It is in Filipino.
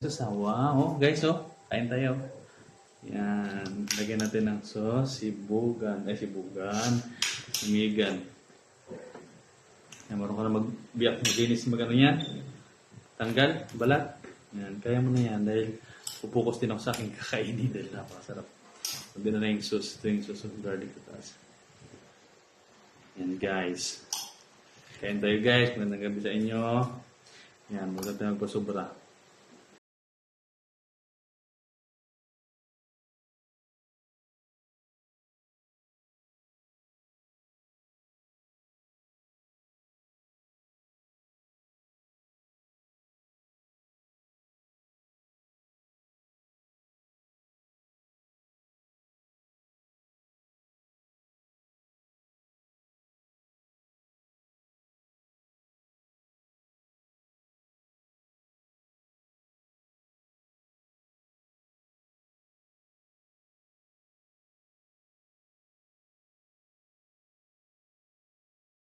Sasawa. Oh, guys, oh. Kain tayo. Yan. Lagyan natin ng sauce. Sibugan. Simigan. Yan, marunong ka na magbiyak. Maginis ano yan. Tanggal. Balat. Yan. Kaya mo na yan. Dahil pupukus din ako sa aking kakainin. Dahil napakasarap. Sabi na yung sauce. Ito yung sauce of garlic sa taas. Yan, guys. Kain tayo, guys. Magandang gabi sa inyo. Yan. Huwag natin magpasobra.